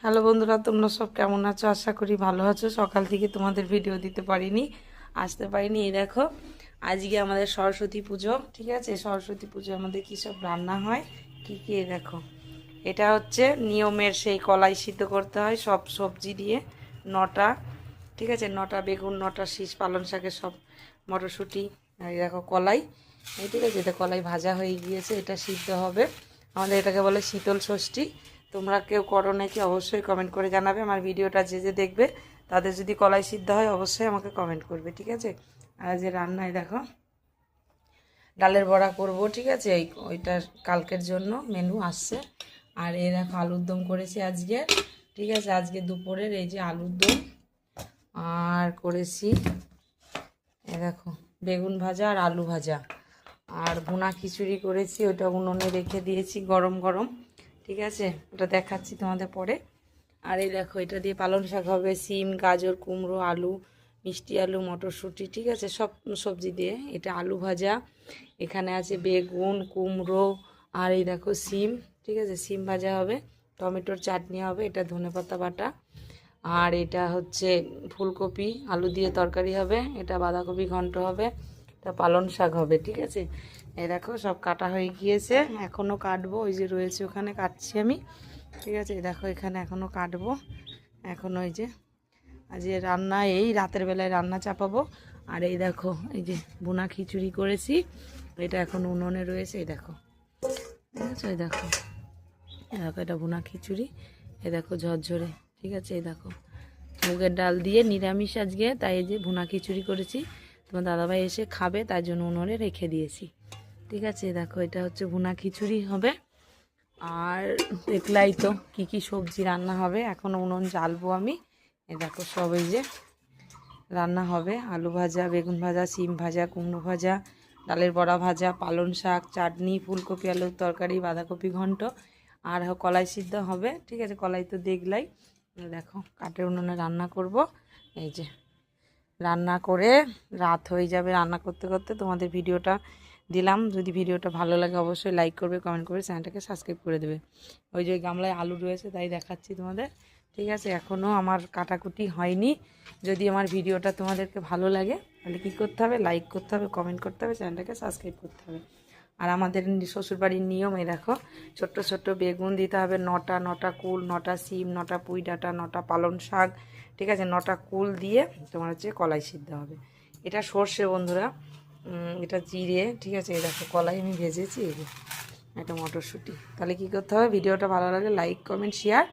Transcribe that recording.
Hello বন্ধুরা, তোমরা সব কেমন আছো? আশা করি ভালো আছো। সকাল থেকে তোমাদের ভিডিও দিতে পারিনি, আসতে পারিনি। এই দেখো, আজকে আমাদের সরস্বতী পুজো, ঠিক আছে? সরস্বতী পুজো আমাদের কী সব রান্না হয়, কী কী, এই দেখো। এটা হচ্ছে নিয়মের সেই কলাই সিদ্ধ করতে হয় সব সবজি দিয়ে, নটা, ঠিক আছে? নটা বেগুন, নটা শীষ, পালং শাকের সব, মটরশুঁটি, আর এই দেখো কলাই, এই ঠিক আছে? এটা কলাই ভাজা হয়ে গিয়েছে, এটা সিদ্ধ হবে। আমাদের এটাকে বলে শীতল ষষ্ঠী। তোমরা কেউ করো নাকি অবশ্যই কমেন্ট করে জানাবে। আমার ভিডিওটা যে যে দেখবে তাদের যদি কলাই সিদ্ধ হয় অবশ্যই আমাকে কমেন্ট করবে, ঠিক আছে? আর যে রান্নায় দেখো, ডালের বড়া করব, ঠিক আছে? ওইটা কালকের জন্য মেনু আসছে। আর এই দেখো আলুর দম করেছি আজকে, ঠিক আছে? আজকে দুপুরের এই যে আলুর দম, আর করেছি এ দেখো বেগুন ভাজা আর আলু ভাজা, আর ভুনা খিচুড়ি করেছি, ওটা উনুনে রেখে দিয়েছি গরম গরম, ঠিক আছে? ওটা দেখাচ্ছি তোমাদের পরে। আর এই দেখো, এটা দিয়ে পালং শাক হবে, সিম, গাজর, কুমড়ো, আলু, মিষ্টি আলু, মটরশুঁটি, ঠিক আছে? সব সবজি দিয়ে এটা আলু ভাজা। এখানে আছে বেগুন, কুমড়ো, আর এই দেখো সিম, ঠিক আছে? সিম ভাজা হবে, টমেটোর চাটনি হবে, এটা ধনেপাতা বাটা। আর এটা হচ্ছে ফুলকপি আলু দিয়ে তরকারি হবে, এটা বাঁধাকপি ঘন্ট হবে, এটা পালং শাক হবে, ঠিক আছে? এই দেখো সব কাটা হয়ে গিয়েছে, এখনও কাটবো, ওই যে রয়েছে ওখানে কাটছি আমি, ঠিক আছে? এই দেখো এখানে এখনও কাটবো, এখন ওই যে আজ রান্না, এই রাতের বেলায় রান্না চাপাবো। আর এই দেখো এই যে ভুনা খিচুড়ি করেছি, এটা এখন উনুনে রয়েছে, এই দেখো, ঠিক আছে? এই দেখো, এই দেখো এটা ভুনা খিচুড়ি, এই দেখো ঝরঝরে, ঠিক আছে? এই দেখো মুগের ডাল দিয়ে নিরামিষ আজকে, তাই এই যে ভুনা খিচুড়ি করেছি। তোমার দাদাভাই এসে খাবে তার জন্য উনুনে রেখে দিয়েছি, ঠিক আছে? দেখো এটা হচ্ছে ভুনা খিচুড়ি হবে। আর দেখলাই তো কি কি সবজি রান্না হবে, এখন উনুন জ্বালবো আমি। এ দেখো সব এই যে রান্না হবে, আলু ভাজা, বেগুন ভাজা, সিম ভাজা, কুমড়ো ভাজা, ডালের বড়া ভাজা, পালং শাক, চাটনি, ফুলকপি আলুর তরকারি, বাঁধাকপি ঘন্ট, আর কলাই সিদ্ধ হবে, ঠিক আছে? কলাই তো দেখলাই। দেখো কাঠের উনুনে রান্না করব, এই যে রান্না করে রাত হয়ে যাবে রান্না করতে করতে। তোমাদের ভিডিওটা দিলাম, যদি ভিডিওটা ভালো লাগে অবশ্যই লাইক করবে, কমেন্ট করবে, চ্যানেলটাকে সাবস্ক্রাইব করে দেবে। ওই যে গামলায় আলু রয়েছে তাই দেখাচ্ছি তোমাদের, ঠিক আছে? এখনও আমার কাটাকুটি হয়নি। যদি আমার ভিডিওটা তোমাদেরকে ভালো লাগে তাহলে কী করতে হবে? লাইক করতে হবে, কমেন্ট করতে হবে, চ্যানেলটাকে সাবস্ক্রাইব করতে হবে। আর আমাদের শ্বশুরবাড়ির নিয়ম, এই দেখো ছোট্ট ছোট্ট বেগুন দিতে হবে, নটা, নটা কুল, নটা সিম, নটা পুঁই ডাঁটা, নটা পালং শাক, ঠিক আছে? নটা কুল দিয়ে তোমার হচ্ছে কলাই সিদ্ধ হবে। এটা সর্ষে বন্ধুরা, এটা জিরে, ঠিক আছে? এই দেখো কলাই আমি ভেজেছি, এই যে একটা মটরশুঁটি। তাহলে কী করতে হবে? ভিডিওটা ভালো লাগলে লাইক, কমেন্ট, শেয়ার